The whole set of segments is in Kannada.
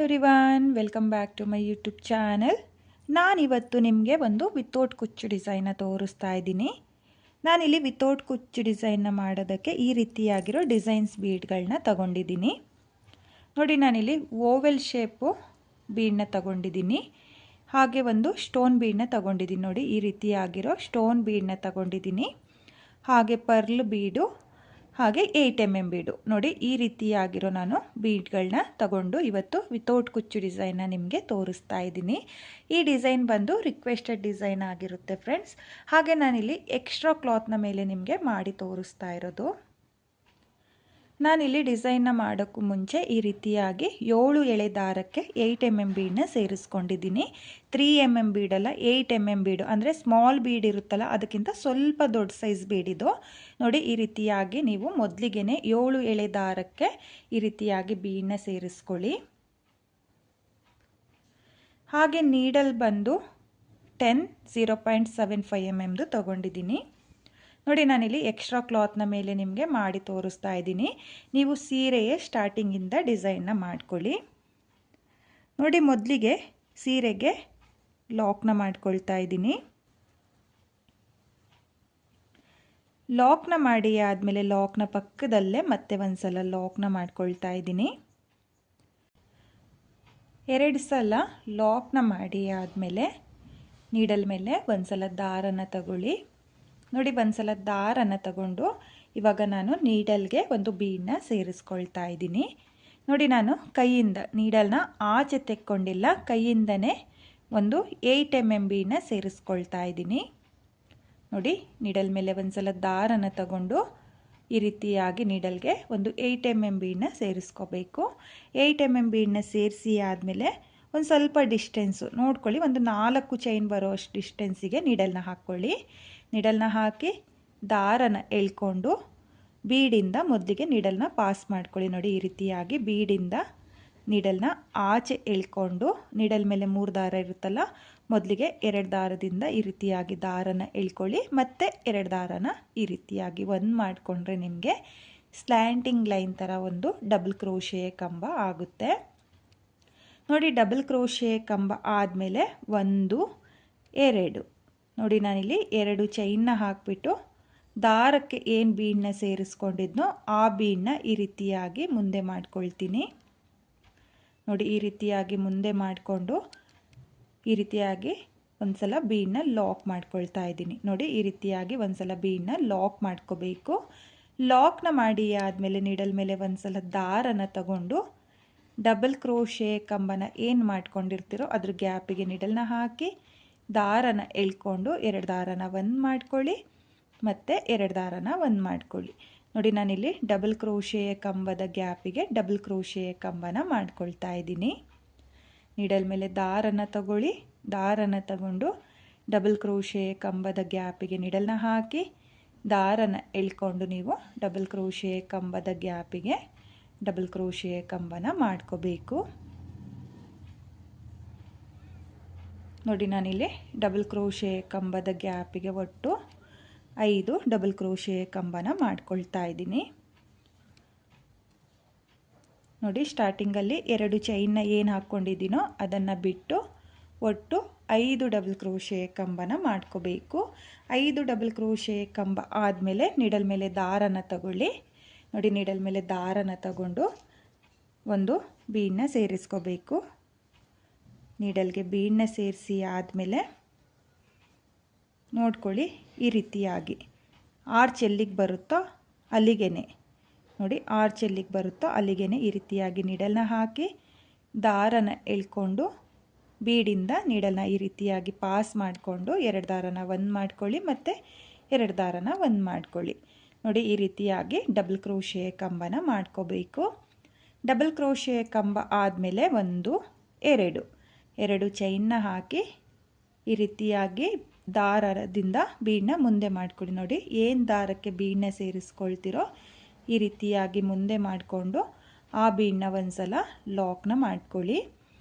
Everyone, welcome back to my YouTube channel. ನಾನಿವತ್ತು ನಿಮಗೆ ಒಂದು ವಿತೌಟ್ ಕುಚ್ಚು ಡಿಸೈನ್ನ ತೋರಿಸ್ತಾ ಇದ್ದೀನಿ. ನಾನಿಲ್ಲಿ ವಿತೌಟ್ ಕುಚ್ಚು ಡಿಸೈನ್ನ ಮಾಡೋದಕ್ಕೆ ಈ ರೀತಿಯಾಗಿರೋ ಡಿಸೈನ್ಸ್ ಬೀಡ್ಗಳನ್ನ ತಗೊಂಡಿದ್ದೀನಿ. ನೋಡಿ, ನಾನಿಲ್ಲಿ ಓವೆಲ್ ಶೇಪು ಬೀಡನ್ನ ತಗೊಂಡಿದ್ದೀನಿ. ಹಾಗೆ ಒಂದು ಸ್ಟೋನ್ ಬೀಡನ್ನ ತಗೊಂಡಿದ್ದೀನಿ. ನೋಡಿ, ಈ ರೀತಿಯಾಗಿರೋ ಸ್ಟೋನ್ ಬೀಡನ್ನ ತಗೊಂಡಿದ್ದೀನಿ. ಹಾಗೆ ಪರ್ಲ್ ಬೀಡು, ಹಾಗೆ 8 mm ಬೀಡು. ನೋಡಿ, ಈ ರೀತಿಯಾಗಿರೋ ನಾನು ಬೀಡ್ಗಳನ್ನ ತಗೊಂಡು ಇವತ್ತು ವಿತೌಟ್ ಕುಚ್ಚು ಡಿಸೈನ್ನ ನಿಮಗೆ ತೋರಿಸ್ತಾ ಇದ್ದೀನಿ. ಈ ಡಿಸೈನ್ ಬಂದು ರಿಕ್ವೆಸ್ಟೆಡ್ ಡಿಸೈನ್ ಆಗಿರುತ್ತೆ ಫ್ರೆಂಡ್ಸ್. ಹಾಗೆ ನಾನಿಲ್ಲಿ ಎಕ್ಸ್ಟ್ರಾ ಕ್ಲಾತ್ನ ಮೇಲೆ ನಿಮಗೆ ಮಾಡಿ ತೋರಿಸ್ತಾ ಇರೋದು. ನಾನಿಲ್ಲಿ ಡಿಸೈನ್ನ ಮಾಡೋಕ್ಕೂ ಮುಂಚೆ ಈ ರೀತಿಯಾಗಿ 7 ಎಳೆ ದಾರಕ್ಕೆ 8 mm ಬೀಡನ್ನ ಸೇರಿಸ್ಕೊಂಡಿದ್ದೀನಿ. 3 mm ಬೀಡಲ್ಲ, 8 mm ಬೀಡು, ಅಂದರೆ ಸ್ಮಾಲ್ ಬೀಡ್ ಇರುತ್ತಲ್ಲ ಅದಕ್ಕಿಂತ ಸ್ವಲ್ಪ ದೊಡ್ಡ ಸೈಜ್ ಬೀಡಿದು. ನೋಡಿ, ಈ ರೀತಿಯಾಗಿ ನೀವು ಮೊದಲಿಗೆ 7 ಎಳೆ ದಾರಕ್ಕೆ ಈ ರೀತಿಯಾಗಿ ಬೀಡನ್ನ ಸೇರಿಸ್ಕೊಳ್ಳಿ. ಹಾಗೆ ನೀಡಲ್ ಬಂದು 0.75 mm ತಗೊಂಡಿದ್ದೀನಿ. ನೋಡಿ, ನಾನಿಲ್ಲಿ ಎಕ್ಸ್ಟ್ರಾ ಕ್ಲಾತ್ನ ಮೇಲೆ ನಿಮಗೆ ಮಾಡಿ ತೋರಿಸ್ತಾ ಇದ್ದೀನಿ. ನೀವು ಸೀರೆಯ ಸ್ಟಾರ್ಟಿಂಗಿಂದ ಡಿಸೈನ್ನ ಮಾಡ್ಕೊಳ್ಳಿ. ನೋಡಿ, ಮೊದಲಿಗೆ ಸೀರೆಗೆ ಲಾಕ್ನ ಮಾಡ್ಕೊಳ್ತಾ ಇದ್ದೀನಿ. ಲಾಕ್ನ ಮಾಡಿ ಆದಮೇಲೆ ಲಾಕ್ನ ಪಕ್ಕದಲ್ಲೇ ಮತ್ತೆ ಒಂದು ಸಲ ಲಾಕ್ನ ಮಾಡ್ಕೊಳ್ತಾ ಇದ್ದೀನಿ. 2 ಸಲ ಲಾಕ್ನ ಮಾಡಿ ಆದಮೇಲೆ ನೀಡಲ್ ಮೇಲೆ ಒಂದು ಸಲ ದಾರನ ತಗೊಳ್ಳಿ. ನೋಡಿ, ಒಂದು ಸಲ ದಾರನ ತಗೊಂಡು ಇವಾಗ ನಾನು ನೀಡಲ್ಗೆ ಒಂದು ಬೀಡನ್ನ ಸೇರಿಸ್ಕೊಳ್ತಾ ಇದ್ದೀನಿ. ನೋಡಿ, ನಾನು ಕೈಯಿಂದ ನೀಡಲ್ನ ಆಚೆ ತೆಕ್ಕೊಂಡಿಲ್ಲ, ಕೈಯಿಂದನೇ ಒಂದು 8 mm ಬೀಡನ್ನ ಸೇರಿಸ್ಕೊಳ್ತಾ ಇದ್ದೀನಿ. ನೋಡಿ, ನೀಡಲ್ ಮೇಲೆ ಒಂದು ಸಲ ದಾರನ ತಗೊಂಡು ಈ ರೀತಿಯಾಗಿ ನೀಡಲ್ಗೆ ಒಂದು 8 mm ಬೀಡನ್ನ ಸೇರಿಸ್ಕೋಬೇಕು. 8 mm ಬೀಡನ್ನ ಸೇರಿಸಿ ಆದಮೇಲೆ ಒಂದು ಸ್ವಲ್ಪ ಡಿಸ್ಟೆನ್ಸು ನೋಡ್ಕೊಳ್ಳಿ, ಒಂದು 4 ಚೈನ್ ಬರೋ ಅಷ್ಟು ಡಿಸ್ಟೆನ್ಸಿಗೆ ನೀಡಲ್ನ ಹಾಕ್ಕೊಳ್ಳಿ. ನೀಡಲ್ನ ಹಾಕಿ ದಾರನ ಎಳ್ಕೊಂಡು ಬೀಡಿಂದ ಮೊದಲಿಗೆ ನೀಡಲ್ನ ಪಾಸ್ ಮಾಡ್ಕೊಳ್ಳಿ. ನೋಡಿ, ಈ ರೀತಿಯಾಗಿ ಬೀಡಿಂದ ನೀಡಲ್ನ ಆಚೆ ಎಳ್ಕೊಂಡು ನೀಡಲ್ ಮೇಲೆ 3 ದಾರ ಇರುತ್ತಲ್ಲ, ಮೊದಲಿಗೆ 2 ದಾರದಿಂದ ಈ ರೀತಿಯಾಗಿ ದಾರನ ಎಳ್ಕೊಳ್ಳಿ. ಮತ್ತು 2 ದಾರನ ಈ ರೀತಿಯಾಗಿ ಒಂದು ಮಾಡಿಕೊಂಡ್ರೆ ನಿಮಗೆ ಸ್ಲ್ಯಾಂಟಿಂಗ್ ಲೈನ್ ಥರ ಒಂದು ಡಬಲ್ ಕ್ರೋಶೆ ಕಂಬ ಆಗುತ್ತೆ. ನೋಡಿ, ಡಬಲ್ ಕ್ರೋಶೆ ಕಂಬ ಆದಮೇಲೆ 1 2 ನೋಡಿ, ನಾನಿಲ್ಲಿ 2 ಚೈನ್ನ ಹಾಕಿಬಿಟ್ಟು ದಾರಕ್ಕೆ ಏನು ಬೀಡನ್ನ ಸೇರಿಸ್ಕೊಂಡಿದ್ನೋ ಆ ಬೀಡನ್ನ ಈ ರೀತಿಯಾಗಿ ಮುಂದೆ ಮಾಡ್ಕೊಳ್ತೀನಿ. ನೋಡಿ, ಈ ರೀತಿಯಾಗಿ ಮುಂದೆ ಮಾಡಿಕೊಂಡು ಈ ರೀತಿಯಾಗಿ ಒಂದು ಸಲ ಬೀಡನ್ನ ಲಾಕ್ ಮಾಡ್ಕೊಳ್ತಾ ಇದ್ದೀನಿ. ನೋಡಿ, ಈ ರೀತಿಯಾಗಿ ಒಂದು ಸಲ ಬೀಡನ್ನ ಲಾಕ್ ಮಾಡ್ಕೋಬೇಕು. ಲಾಕ್ನ ಮಾಡಿ ಆದಮೇಲೆ ನೀಡಲ್ ಮೇಲೆ ಒಂದು ಸಲ ದಾರನ ತಗೊಂಡು ಡಬಲ್ ಕ್ರೋಶೆ ಕಂಬನ ಏನು ಮಾಡ್ಕೊಂಡಿರ್ತೀರೋ ಅದ್ರ ಗ್ಯಾಪಿಗೆ ನೀಡಲ್ನ ಹಾಕಿ ದಾರನ ಎಳ್ಕೊಂಡು 2 ದಾರನ ಒಂದು ಮಾಡ್ಕೊಳ್ಳಿ, ಮತ್ತು 2 ದಾರನ ಒಂದು ಮಾಡ್ಕೊಳ್ಳಿ. ನೋಡಿ, ನಾನಿಲ್ಲಿ ಡಬಲ್ ಕ್ರೋಶೆಯ ಕಂಬದ ಗ್ಯಾಪಿಗೆ ಡಬಲ್ ಕ್ರೋಶೆಯ ಕಂಬನ ಮಾಡ್ಕೊಳ್ತಾ ಇದ್ದೀನಿ. ನೀಡಲ್ ಮೇಲೆ ದಾರನ ತಗೊಳ್ಳಿ, ದಾರನ ತಗೊಂಡು ಡಬಲ್ ಕ್ರೋಶೆಯ ಕಂಬದ ಗ್ಯಾಪಿಗೆ ನೀಡಲ್ನ ಹಾಕಿ ದಾರನ ಎಳ್ಕೊಂಡು ನೀವು ಡಬಲ್ ಕ್ರೋಶೆಯ ಕಂಬದ ಗ್ಯಾಪಿಗೆ ಡಬಲ್ ಕ್ರೋಶೆಯ ಕಂಬನ ಮಾಡ್ಕೋಬೇಕು. ನೋಡಿ, ನಾನಿಲ್ಲಿ ಡಬಲ್ ಕ್ರೋಶೆ ಕಂಬದ ಗ್ಯಾಪಿಗೆ ಒಟ್ಟು 5 ಡಬಲ್ ಕ್ರೋಶೆ ಕಂಬನ ಮಾಡ್ಕೊಳ್ತಾ ಇದ್ದೀನಿ. ನೋಡಿ, ಸ್ಟಾರ್ಟಿಂಗಲ್ಲಿ 2 ಚೈನ್ನ ಏನು ಹಾಕ್ಕೊಂಡಿದ್ದೀನೋ ಅದನ್ನು ಬಿಟ್ಟು ಒಟ್ಟು 5 ಡಬಲ್ ಕ್ರೋಶೆ ಕಂಬನ ಮಾಡ್ಕೋಬೇಕು. 5 ಡಬಲ್ ಕ್ರೋಶೆ ಕಂಬ ಆದಮೇಲೆ ನೀಡಲ್ ಮೇಲೆ ದಾರನ ತಗೊಳ್ಳಿ. ನೋಡಿ, ನೀಡಲ್ ಮೇಲೆ ದಾರನ ತಗೊಂಡು ಒಂದು ಬೀಡನ್ನ ಸೇರಿಸ್ಕೋಬೇಕು. ನೀಡಲ್ಗೆ ಬೀಡನ್ನ ಸೇರಿಸಿ ಆದಮೇಲೆ ನೋಡ್ಕೊಳ್ಳಿ, ಈ ರೀತಿಯಾಗಿ ಆರ್ಚ್ ಎಲ್ಲಿಗೆ ಬರುತ್ತೋ ಅಲ್ಲಿಗೆ ನೋಡಿ, ಆರ್ಚ್ ಎಲ್ಲಿಗೆ ಬರುತ್ತೋ ಅಲ್ಲಿಗೆ ಈ ರೀತಿಯಾಗಿ ನೀಡಲ್ನ ಹಾಕಿ ದಾರನ ಎಳ್ಕೊಂಡು ಬೀಡಿಂದ ನೀಡಲ್ನ ಈ ರೀತಿಯಾಗಿ ಪಾಸ್ ಮಾಡಿಕೊಂಡು 2 ದಾರನ ಒಂದು ಮಾಡ್ಕೊಳ್ಳಿ, ಮತ್ತು 2 ದಾರನ ಒಂದು ಮಾಡ್ಕೊಳ್ಳಿ. ನೋಡಿ, ಈ ರೀತಿಯಾಗಿ ಡಬಲ್ ಕ್ರೋಶೆ ಕಂಬನ ಮಾಡ್ಕೋಬೇಕು. ಡಬಲ್ ಕ್ರೋಶೆ ಕಂಬ ಆದಮೇಲೆ 1 2 ಚೈನ್ನ ಹಾಕಿ ಈ ರೀತಿಯಾಗಿ ದಾರದಿಂದ ಬೀಡನ್ನ ಮುಂದೆ ಮಾಡ್ಕೊಳ್ಳಿ. ನೋಡಿ, ಏನು ದಾರಕ್ಕೆ ಬೀಡನ್ನ ಸೇರಿಸ್ಕೊಳ್ತಿರೋ ಈ ರೀತಿಯಾಗಿ ಮುಂದೆ ಮಾಡಿಕೊಂಡು ಆ ಬೀಡನ್ನ ಒಂದು ಸಲ ಲಾಕ್ನ ಮಾಡ್ಕೊಳ್ಳಿ.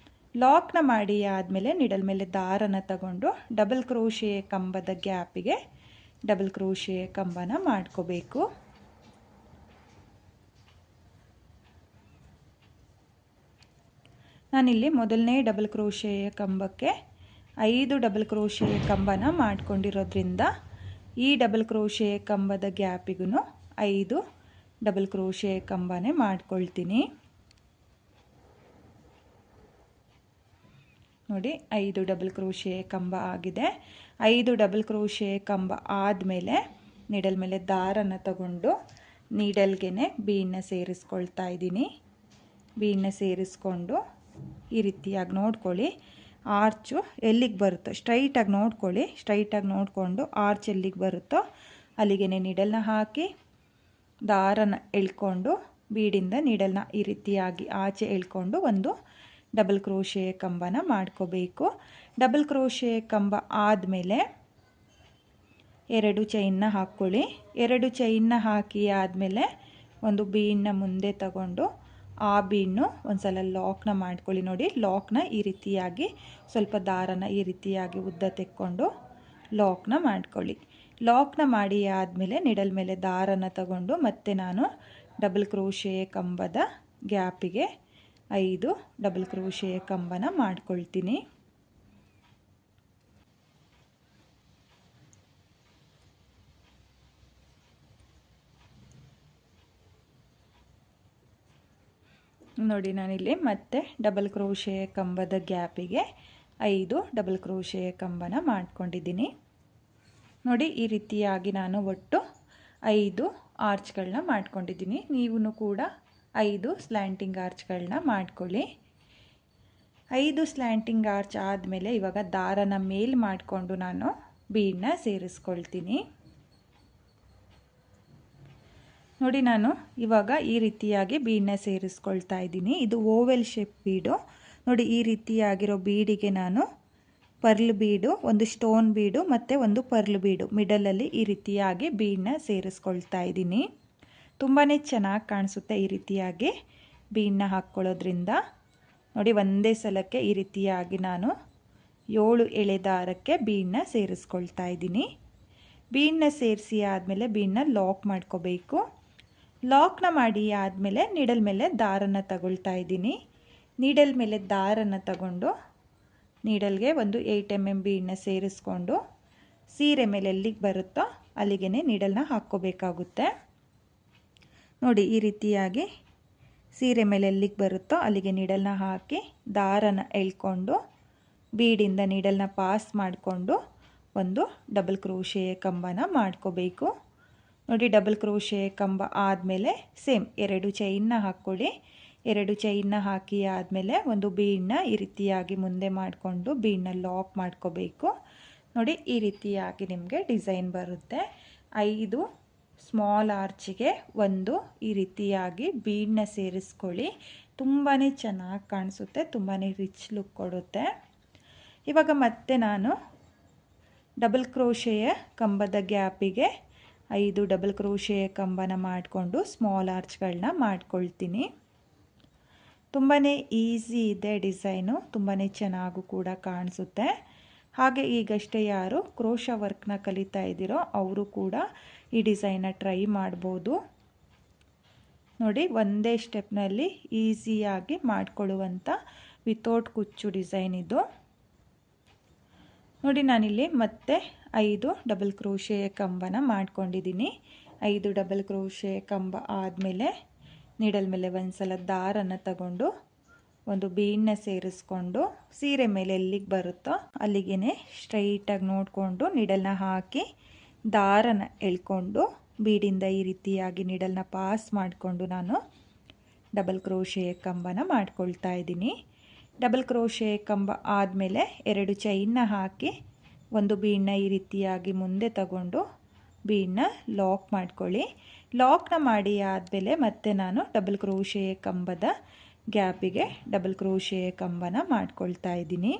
ಲಾಕ್ನ ಮಾಡಿ ಆದಮೇಲೆ ನೀಡಲ್ ಮೇಲೆ ದಾರನ ತಗೊಂಡು ಡಬಲ್ ಕ್ರೋಶೆ ಕಂಬದ ಗ್ಯಾಪಿಗೆ ಡಬಲ್ ಕ್ರೋಶೆ ಕಂಬನ ಮಾಡ್ಕೋಬೇಕು. ನಾನಿಲ್ಲಿ ಮೊದಲನೇ ಡಬಲ್ ಕ್ರೋಶೆಯ ಕಂಬಕ್ಕೆ 5 ಡಬಲ್ ಕ್ರೋಶೆಯ ಕಂಬನ ಮಾಡ್ಕೊಂಡಿರೋದ್ರಿಂದ ಈ ಡಬಲ್ ಕ್ರೋಶೆಯ ಕಂಬದ ಗ್ಯಾಪಿಗೂ 5 ಡಬಲ್ ಕ್ರೋಶೆಯ ಕಂಬನೇ ಮಾಡ್ಕೊಳ್ತೀನಿ. ನೋಡಿ 5 ಡಬಲ್ ಕ್ರೋಶೆಯ ಕಂಬ ಆಗಿದೆ. 5 ಡಬಲ್ ಕ್ರೋಶೆಯ ಕಂಬ ಆದಮೇಲೆ ನೀಡಲ್ ಮೇಲೆ ದಾರನ ತಗೊಂಡು ನೀಡಲ್ಗೆ ಬೀಡನ್ನ ಸೇರಿಸ್ಕೊಳ್ತಾ ಇದ್ದೀನಿ. ಬೀಡನ್ನ ಸೇರಿಸ್ಕೊಂಡು ಈ ರೀತಿಯಾಗಿ ನೋಡ್ಕೊಳ್ಳಿ, ಆರ್ಚು ಎಲ್ಲಿಗೆ ಬರುತ್ತೋ ಸ್ಟ್ರೈಟಾಗಿ ನೋಡ್ಕೊಳ್ಳಿ. ಸ್ಟ್ರೈಟಾಗಿ ನೋಡಿಕೊಂಡು ಆರ್ಚ್ ಎಲ್ಲಿಗೆ ಬರುತ್ತೋ ಅಲ್ಲಿಗೆ ನೀಡಲ್ನ ಹಾಕಿ ದಾರನ ಎಳ್ಕೊಂಡು ಬೀಡಿಂದ ನೀಡಲ್ನ ಈ ರೀತಿಯಾಗಿ ಆಚೆ ಎಳ್ಕೊಂಡು ಒಂದು ಡಬಲ್ ಕ್ರೋಶೆಯ ಕಂಬನ ಮಾಡ್ಕೋಬೇಕು. ಡಬಲ್ ಕ್ರೋಶೆಯ ಕಂಬ ಆದಮೇಲೆ 2 ಚೈನ್ನ ಹಾಕ್ಕೊಳ್ಳಿ. 2 ಚೈನ್ನ ಹಾಕಿ ಆದಮೇಲೆ ಒಂದು ಬೀಡನ್ನ ಮುಂದೆ ತಗೊಂಡು ಆ ಬೀಡನ್ನು ಒಂದು ಸಲ ಲಾಕ್ನ ಮಾಡ್ಕೊಳ್ಳಿ. ನೋಡಿ ಲಾಕ್ನ ಈ ರೀತಿಯಾಗಿ ಸ್ವಲ್ಪ ದಾರನ ಈ ರೀತಿಯಾಗಿ ಉದ್ದ ತೆಕ್ಕೊಂಡು ಲಾಕ್ನ ಮಾಡ್ಕೊಳ್ಳಿ. ಲಾಕ್ನ ಮಾಡಿ ಆದಮೇಲೆ ನಿಡಲ್ ಮೇಲೆ ದಾರನ ತಗೊಂಡು ಮತ್ತೆ ನಾನು ಡಬಲ್ ಕ್ರೋಶೆಯ ಕಂಬದ ಗ್ಯಾಪಿಗೆ 5 ಡಬಲ್ ಕ್ರೋಶೆಯ ಕಂಬನ ಮಾಡ್ಕೊಳ್ತೀನಿ. ನೋಡಿ ನಾನಿಲ್ಲಿ ಮತ್ತೆ ಡಬಲ್ ಕ್ರೋಶೆಯ ಕಂಬದ ಗ್ಯಾಪಿಗೆ 5 ಡಬಲ್ ಕ್ರೋಶೆಯ ಕಂಬನ ಮಾಡ್ಕೊಂಡಿದ್ದೀನಿ. ನೋಡಿ ಈ ರೀತಿಯಾಗಿ ನಾನು ಒಟ್ಟು 5 ಆರ್ಚ್ಗಳನ್ನ ಮಾಡ್ಕೊಂಡಿದ್ದೀನಿ. ನೀವು ಕೂಡ 5 ಸ್ಲ್ಯಾಂಟಿಂಗ್ ಆರ್ಚ್ಗಳನ್ನ ಮಾಡ್ಕೊಳ್ಳಿ. 5 ಸ್ಲ್ಯಾಂಟಿಂಗ್ ಆರ್ಚ್ ಆದಮೇಲೆ ಇವಾಗ ದಾರನ ಮೇಲ್ ಮಾಡಿಕೊಂಡು ನಾನು ಬೀಡನ್ನ ಸೇರಿಸ್ಕೊಳ್ತೀನಿ. ನೋಡಿ ನಾನು ಇವಾಗ ಈ ರೀತಿಯಾಗಿ ಬೀಡನ್ನ ಸೇರಿಸ್ಕೊಳ್ತಾ ಇದ್ದೀನಿ. ಇದು ಓವೆಲ್ ಶೇಪ್ ಬೀಡು. ನೋಡಿ ಈ ರೀತಿಯಾಗಿರೋ ಬೀಡಿಗೆ ನಾನು ಪರ್ಲ್ ಬೀಡು, ಒಂದು ಸ್ಟೋನ್ ಬೀಡು ಮತ್ತು ಒಂದು ಪರ್ಲ್ ಬೀಡು ಮಿಡಲಲ್ಲಿ ಈ ರೀತಿಯಾಗಿ ಬೀಡನ್ನ ಸೇರಿಸ್ಕೊಳ್ತಾ ಇದ್ದೀನಿ. ತುಂಬಾ ಚೆನ್ನಾಗಿ ಕಾಣಿಸುತ್ತೆ ಈ ರೀತಿಯಾಗಿ ಬೀಡನ್ನ ಹಾಕ್ಕೊಳ್ಳೋದ್ರಿಂದ. ನೋಡಿ ಒಂದೇ ಸಲಕ್ಕೆ ಈ ರೀತಿಯಾಗಿ ನಾನು 7 ಎಳೆ ದಾರಕ್ಕೆ ಬೀಡನ್ನ ಸೇರಿಸ್ಕೊಳ್ತಾ ಇದ್ದೀನಿ. ಬೀಡನ್ನ ಸೇರಿಸಿ ಆದಮೇಲೆ ಬೀಡನ್ನ ಲಾಕ್ ಮಾಡ್ಕೋಬೇಕು. ಲಾಕ್ನ ಮಾಡಿ ಆದಮೇಲೆ ನೀಡಲ್ ಮೇಲೆ ದಾರನ ತಗೊಳ್ತಾ ಇದ್ದೀನಿ. ನೀಡಲ್ ಮೇಲೆ ದಾರನ ತಗೊಂಡು ನೀಡಲ್ಗೆ ಒಂದು 8 mm ಬೀಡನ್ನ ಸೇರಿಸ್ಕೊಂಡು ಸೀರೆ ಮೇಲೆ ಎಲ್ಲಿಗೆ ಬರುತ್ತೋ ಅಲ್ಲಿಗೆ ನೀಡಲ್ನ ಹಾಕ್ಕೋಬೇಕಾಗುತ್ತೆ. ನೋಡಿ ಈ ರೀತಿಯಾಗಿ ಸೀರೆ ಮೇಲೆ ಎಲ್ಲಿಗೆ ಬರುತ್ತೋ ಅಲ್ಲಿಗೆ ನೀಡಲ್ನ ಹಾಕಿ ದಾರನ ಎಳ್ಕೊಂಡು ಬೀಡಿಂದ ನೀಡಲ್ನ ಪಾಸ್ ಮಾಡಿಕೊಂಡು ಒಂದು ಡಬಲ್ ಕ್ರೋಶೆಯ ಕಂಬನ ಮಾಡ್ಕೋಬೇಕು. ನೋಡಿ ಡಬಲ್ ಕ್ರೋಶೆಯ ಕಂಬ ಆದಮೇಲೆ ಸೇಮ್ 2 ಚೈನ್ನ ಹಾಕ್ಕೊಳ್ಳಿ. 2 ಚೈನ್ನ ಹಾಕಿ ಆದಮೇಲೆ ಒಂದು ಬೀಡನ್ನ ಈ ರೀತಿಯಾಗಿ ಮುಂದೆ ಮಾಡಿಕೊಂಡು ಬೀಡನ್ನ ಲಾಕ್ ಮಾಡ್ಕೋಬೇಕು. ನೋಡಿ ಈ ರೀತಿಯಾಗಿ ನಿಮಗೆ ಡಿಸೈನ್ ಬರುತ್ತೆ. 5 ಸ್ಮಾಲ್ ಆರ್ಚಿಗೆ ಒಂದು ಈ ರೀತಿಯಾಗಿ ಬೀಡನ್ನ ಸೇರಿಸ್ಕೊಳ್ಳಿ. ತುಂಬಾ ಚೆನ್ನಾಗಿ ಕಾಣಿಸುತ್ತೆ, ತುಂಬಾ ರಿಚ್ ಲುಕ್ ಕೊಡುತ್ತೆ. ಇವಾಗ ಮತ್ತೆ ನಾನು ಡಬಲ್ ಕ್ರೋಶೆಯ ಕಂಬದ ಗ್ಯಾಪಿಗೆ 5 ಡಬಲ್ ಕ್ರೋಶೆಯ ಕಂಬನ ಮಾಡಿಕೊಂಡು ಸ್ಮಾಲ್ ಆರ್ಚ್ಗಳನ್ನ ಮಾಡ್ಕೊಳ್ತೀನಿ. ತುಂಬಾ ಈಸಿ ಇದೆ ಡಿಸೈನು, ತುಂಬಾ ಚೆನ್ನಾಗೂ ಕೂಡ ಕಾಣಿಸುತ್ತೆ. ಹಾಗೆ ಈಗಷ್ಟೇ ಯಾರು ಕ್ರೋಶಾ ವರ್ಕ್ನ ಕಲಿತಾ ಇದ್ದೀರೋ ಅವರು ಕೂಡ ಈ ಡಿಸೈನ್ನ ಟ್ರೈ ಮಾಡ್ಬೋದು. ನೋಡಿ ಒಂದೇ ಸ್ಟೆಪ್ನಲ್ಲಿ ಈಸಿಯಾಗಿ ಮಾಡ್ಕೊಳ್ಳುವಂಥ ವಿತೌಟ್ ಕುಚ್ಚು ಡಿಸೈನ್ ಇದು. ನೋಡಿ ನಾನಿಲ್ಲಿ ಮತ್ತೆ 5 ಡಬಲ್ ಕ್ರೋಶೆಯ ಕಂಬನ ಮಾಡ್ಕೊಂಡಿದ್ದೀನಿ. 5 ಡಬಲ್ ಕ್ರೋಶೆಯ ಕಂಬ ಆದಮೇಲೆ ನೀಡಲ್ ಮೇಲೆ ಒಂದು ಸಲ ದಾರನ ತಗೊಂಡು ಒಂದು ಬೀಡನ್ನ ಸೇರಿಸ್ಕೊಂಡು ಸೀರೆ ಮೇಲೆ ಎಲ್ಲಿಗೆ ಬರುತ್ತೋ ಅಲ್ಲಿಗೆ ಸ್ಟ್ರೈಟಾಗಿ ನೋಡಿಕೊಂಡು ನೀಡಲ್ನ ಹಾಕಿ ದಾರನ ಎಳ್ಕೊಂಡು ಬೀಡಿಂದ ಈ ರೀತಿಯಾಗಿ ನೀಡಲ್ನ ಪಾಸ್ ಮಾಡಿಕೊಂಡು ನಾನು ಡಬಲ್ ಕ್ರೋಶೆಯ ಕಂಬನ ಮಾಡ್ಕೊಳ್ತಾ ಇದ್ದೀನಿ. ಡಬಲ್ ಕ್ರೋಶೆಯ ಕಂಬ ಆದಮೇಲೆ 2 ಚೈನ್ನ ಹಾಕಿ ಒಂದು ಬೀಡನ್ನ ಈ ರೀತಿಯಾಗಿ ಮುಂದೆ ತಗೊಂಡು ಬೀಡನ್ನ ಲಾಕ್ ಮಾಡ್ಕೊಳ್ಳಿ. ಲಾಕ್ನ ಮಾಡಿ ಆದಮೇಲೆ ಮತ್ತೆ ನಾನು ಡಬಲ್ ಕ್ರೋಶೆಯ ಕಂಬದ ಗ್ಯಾಪಿಗೆ ಡಬಲ್ ಕ್ರೋಶೆಯ ಕಂಬನ ಮಾಡ್ಕೊಳ್ತಾ ಇದ್ದೀನಿ.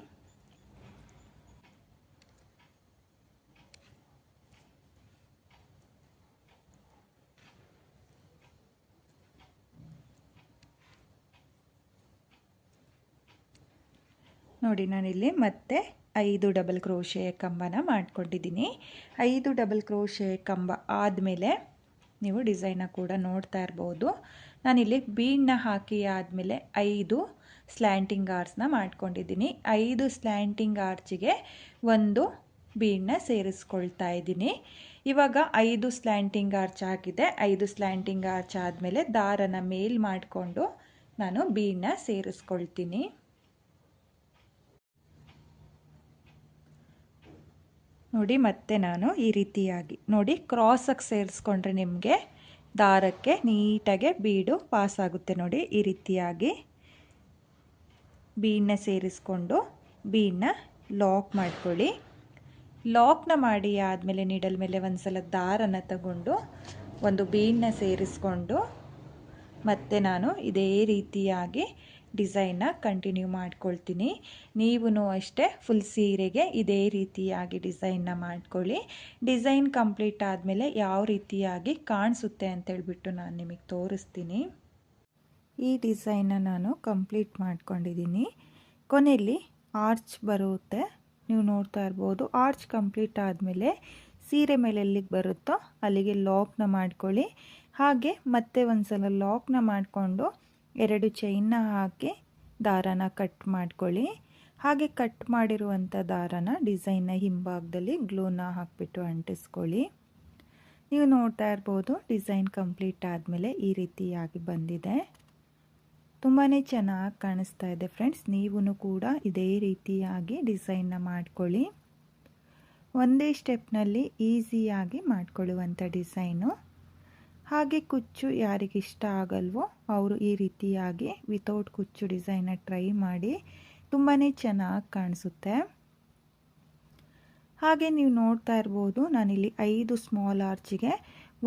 ನೋಡಿ ನಾನಿಲ್ಲಿ ಮತ್ತೆ 5 ಡಬಲ್ ಕ್ರೋಶೆಯ ಕಂಬನ ಮಾಡ್ಕೊಂಡಿದ್ದೀನಿ. 5 ಡಬಲ್ ಕ್ರೋಶೆಯ ಕಂಬ ಆದಮೇಲೆ ನೀವು ಡಿಸೈನ ಕೂಡ ನೋಡ್ತಾ ಇರ್ಬೋದು. ನಾನಿಲ್ಲಿ ಬೀಡನ್ನ ಹಾಕಿ ಆದಮೇಲೆ 5 ಸ್ಲ್ಯಾಂಟಿಂಗ್ ಆರ್ಚ್ನ ಮಾಡ್ಕೊಂಡಿದ್ದೀನಿ. 5 ಸ್ಲ್ಯಾಂಟಿಂಗ್ ಆರ್ಚಿಗೆ ಒಂದು ಬೀಡನ್ನ ಸೇರಿಸ್ಕೊಳ್ತಾ ಇದ್ದೀನಿ. ಇವಾಗ 5 ಸ್ಲ್ಯಾಂಟಿಂಗ್ ಆರ್ಚ್ ಆಗಿದೆ. 5 ಸ್ಲ್ಯಾಂಟಿಂಗ್ ಆರ್ಚ್ ಆದಮೇಲೆ ದಾರನ ಮೇಲ್ ಮಾಡಿಕೊಂಡು ನಾನು ಬೀಡನ್ನ ಸೇರಿಸ್ಕೊಳ್ತೀನಿ. ನೋಡಿ ಮತ್ತೆ ನಾನು ಈ ರೀತಿಯಾಗಿ ನೋಡಿ ಕ್ರಾಸಾಗಿ ಸೇರಿಸ್ಕೊಂಡ್ರೆ ನಿಮಗೆ ದಾರಕ್ಕೆ ನೀಟಾಗೆ ಬೀಡು ಪಾಸ್ ಆಗುತ್ತೆ. ನೋಡಿ ಈ ರೀತಿಯಾಗಿ ಬೀಡನ್ನ ಸೇರಿಸ್ಕೊಂಡು ಬೀಡನ್ನ ಲಾಕ್ ಮಾಡ್ಕೊಳ್ಳಿ. ಲಾಕ್ನ ಮಾಡಿ ಆದಮೇಲೆ ನೀಡಲ್ ಮೇಲೆ ಒಂದು ಸಲ ದಾರನ ತಗೊಂಡು ಒಂದು ಬೀಡನ್ನ ಸೇರಿಸ್ಕೊಂಡು ಮತ್ತೆ ನಾನು ಇದೇ ರೀತಿಯಾಗಿ ಡಿಸೈನ್ನ ಕಂಟಿನ್ಯೂ ಮಾಡ್ಕೊಳ್ತೀನಿ. ನೀವು ಅಷ್ಟೇ ಫುಲ್ ಸೀರೆಗೆ ಇದೇ ರೀತಿಯಾಗಿ ಡಿಸೈನ್ನ ಮಾಡ್ಕೊಳ್ಳಿ. ಡಿಸೈನ್ ಕಂಪ್ಲೀಟ್ ಆದಮೇಲೆ ಯಾವ ರೀತಿಯಾಗಿ ಕಾಣಿಸುತ್ತೆ ಅಂತೇಳ್ಬಿಟ್ಟು ನಾನು ನಿಮಗೆ ತೋರಿಸ್ತೀನಿ. ಈ ಡಿಸೈನ್ನ ನಾನು ಕಂಪ್ಲೀಟ್ ಮಾಡ್ಕೊಂಡಿದ್ದೀನಿ. ಕೊನೆಯಲ್ಲಿ ಆರ್ಚ್ ಬರುತ್ತೆ, ನೀವು ನೋಡ್ತಾ ಇರ್ಬೋದು. ಆರ್ಚ್ ಕಂಪ್ಲೀಟ್ ಆದಮೇಲೆ ಸೀರೆ ಮೇಲೆ ಎಲ್ಲಿಗೆ ಬರುತ್ತೋ ಅಲ್ಲಿಗೆ ಲಾಕ್ನ ಮಾಡ್ಕೊಳ್ಳಿ. ಹಾಗೆ ಮತ್ತೆ ಒಂದು ಸಲ ಲಾಕ್ನ ಮಾಡಿಕೊಂಡು 2 ಚೈನ್ನ ಹಾಕಿ ದಾರನ ಕಟ್ ಮಾಡ್ಕೊಳ್ಳಿ. ಹಾಗೆ ಕಟ್ ಮಾಡಿರುವಂಥ ದಾರನ ಡಿಸೈನ್ನ ಹಿಂಭಾಗದಲ್ಲಿ ಗ್ಲೂನ ಹಾಕಿಬಿಟ್ಟು ಅಂಟಿಸ್ಕೊಳ್ಳಿ. ನೀವು ನೋಡ್ತಾ ಇರ್ಬೋದು ಡಿಸೈನ್ ಕಂಪ್ಲೀಟ್ ಆದಮೇಲೆ ಈ ರೀತಿಯಾಗಿ ಬಂದಿದೆ. ತುಂಬಾ ಚೆನ್ನಾಗಿ ಕಾಣಿಸ್ತಾ ಇದೆ ಫ್ರೆಂಡ್ಸ್. ನೀವು ಕೂಡ ಇದೇ ರೀತಿಯಾಗಿ ಡಿಸೈನ್ನ ಮಾಡ್ಕೊಳ್ಳಿ. ಒಂದೇ ಸ್ಟೆಪ್ನಲ್ಲಿ ಈಸಿಯಾಗಿ ಮಾಡ್ಕೊಳ್ಳುವಂಥ ಡಿಸೈನು. ಹಾಗೆ ಕುಚ್ಚು ಯಾರಿಗಿಷ್ಟ ಆಗಲ್ವೋ ಅವರು ಈ ರೀತಿಯಾಗಿ ವಿತೌಟ್ ಕುಚ್ಚು ಡಿಸೈನ್ನ ಟ್ರೈ ಮಾಡಿ, ತುಂಬಾ ಚೆನ್ನಾಗಿ ಕಾಣಿಸುತ್ತೆ. ಹಾಗೆ ನೀವು ನೋಡ್ತಾ ಇರ್ಬೋದು ನಾನಿಲ್ಲಿ 5 ಸ್ಮಾಲ್ ಆರ್ಚಿಗೆ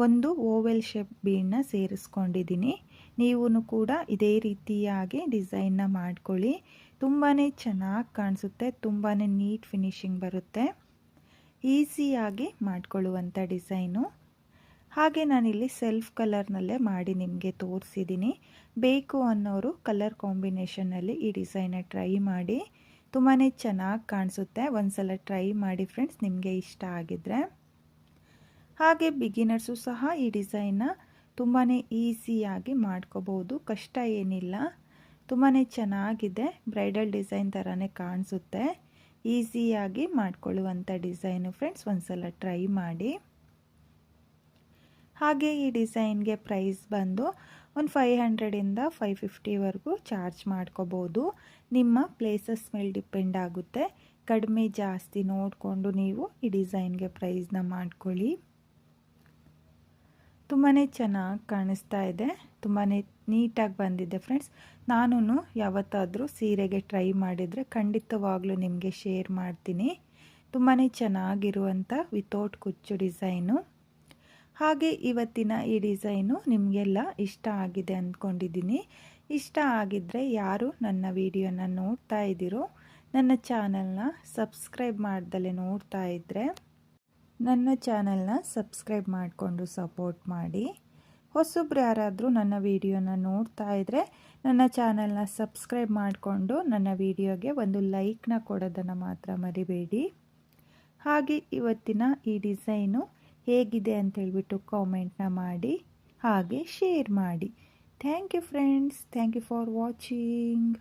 ಒಂದು ಓವೆಲ್ ಶೇಪ್ ಬೀಡನ್ನ ಸೇರಿಸ್ಕೊಂಡಿದ್ದೀನಿ. ನೀವು ಕೂಡ ಇದೇ ರೀತಿಯಾಗಿ ಡಿಸೈನ್ನ ಮಾಡ್ಕೊಳ್ಳಿ. ತುಂಬಾ ಚೆನ್ನಾಗಿ ಕಾಣಿಸುತ್ತೆ, ತುಂಬಾ ನೀಟ್ ಫಿನಿಶಿಂಗ್ ಬರುತ್ತೆ. ಈಸಿಯಾಗಿ ಮಾಡ್ಕೊಳ್ಳುವಂಥ ಡಿಸೈನು. ಹಾಗೆ ನಾನಿಲ್ಲಿ ಸೆಲ್ಫ್ ಕಲರ್ನಲ್ಲೇ ಮಾಡಿ ನಿಮಗೆ ತೋರಿಸಿದ್ದೀನಿ. ಬೇಕು ಅನ್ನೋರು ಕಲರ್ ಕಾಂಬಿನೇಷನ್ನಲ್ಲಿ ಈ ಡಿಸೈನ್ನ ಟ್ರೈ ಮಾಡಿ, ತುಂಬಾ ಚೆನ್ನಾಗಿ ಕಾಣಿಸುತ್ತೆ. ಒಂದ್ಸಲ ಟ್ರೈ ಮಾಡಿ ಫ್ರೆಂಡ್ಸ್, ನಿಮಗೆ ಇಷ್ಟ ಆಗಿದ್ರೆ. ಹಾಗೆ ಬಿಗಿನರ್ಸು ಸಹ ಈ ಡಿಸೈನ್ನ ತುಂಬಾ ಈಸಿಯಾಗಿ ಮಾಡ್ಕೋಬೋದು, ಕಷ್ಟ ಏನಿಲ್ಲ. ತುಂಬಾ ಚೆನ್ನಾಗಿದೆ, ಬ್ರೈಡಲ್ ಡಿಸೈನ್ ಥರನೇ ಕಾಣಿಸುತ್ತೆ. ಈಸಿಯಾಗಿ ಮಾಡ್ಕೊಳ್ಳುವಂಥ ಡಿಸೈನು ಫ್ರೆಂಡ್ಸ್, ಒಂದ್ಸಲ ಟ್ರೈ ಮಾಡಿ. ಹಾಗೆ ಈ ಡಿಸೈನ್ಗೆ ಪ್ರೈಸ್ ಬಂದು ಒಂದು 500ಇಂದ 550ವರೆಗೂ ಚಾರ್ಜ್ ಮಾಡ್ಕೋಬೋದು. ನಿಮ್ಮ ಪ್ಲೇಸಸ್ ಮೇಲೆ ಡಿಪೆಂಡ್ ಆಗುತ್ತೆ. ಕಡಿಮೆ ಜಾಸ್ತಿ ನೋಡಿಕೊಂಡು ನೀವು ಈ ಡಿಸೈನ್ಗೆ ಪ್ರೈಸ್ನ ಮಾಡ್ಕೊಳ್ಳಿ. ತುಂಬಾ ಚೆನ್ನಾಗಿ ಕಾಣಿಸ್ತಾ ಇದೆ, ತುಂಬಾ ನೀಟಾಗಿ ಬಂದಿದೆ ಫ್ರೆಂಡ್ಸ್. ನಾನು ಯಾವತ್ತಾದರೂ ಸೀರೆಗೆ ಟ್ರೈ ಮಾಡಿದರೆ ಖಂಡಿತವಾಗ್ಲೂ ನಿಮಗೆ ಶೇರ್ ಮಾಡ್ತೀನಿ. ತುಂಬಾ ಚೆನ್ನಾಗಿರುವಂಥ ವಿತೌಟ್ ಕುಚ್ಚು ಡಿಸೈನು. ಹಾಗೆ ಇವತ್ತಿನ ಈ ಡಿಸೈನು ನಿಮಗೆಲ್ಲ ಇಷ್ಟ ಆಗಿದೆ ಅಂದ್ಕೊಂಡಿದ್ದೀನಿ. ಇಷ್ಟ ಆಗಿದ್ದರೆ ಯಾರು ನನ್ನ ವಿಡಿಯೋನ ನೋಡ್ತಾ ಇದ್ದೀರೋ, ನನ್ನ ಚಾನಲ್ನ ಸಬ್ಸ್ಕ್ರೈಬ್ ಮಾಡ್ದಲೇ ನೋಡ್ತಾ ಇದ್ದರೆ ನನ್ನ ಚಾನಲ್ನ ಸಬ್ಸ್ಕ್ರೈಬ್ ಮಾಡಿಕೊಂಡು ಸಪೋರ್ಟ್ ಮಾಡಿ. ಹೊಸಬ್ರು ಯಾರಾದರೂ ನನ್ನ ವಿಡಿಯೋನ ನೋಡ್ತಾ ಇದ್ದರೆ ನನ್ನ ಚಾನಲ್ನ ಸಬ್ಸ್ಕ್ರೈಬ್ ಮಾಡಿಕೊಂಡು ನನ್ನ ವಿಡಿಯೋಗೆ ಒಂದು ಲೈಕ್ನ ಕೊಡೋದನ್ನು ಮಾತ್ರ ಮರಿಬೇಡಿ. ಹಾಗೆ ಇವತ್ತಿನ ಈ ಡಿಸೈನು ಹೇಗಿದೆ ಅಂತ ಹೇಳ್ಬಿಟ್ಟು ಕಾಮೆಂಟ್ನ ಮಾಡಿ, ಹಾಗೆ ಶೇರ್ ಮಾಡಿ. Thank you friends, thank you for watching.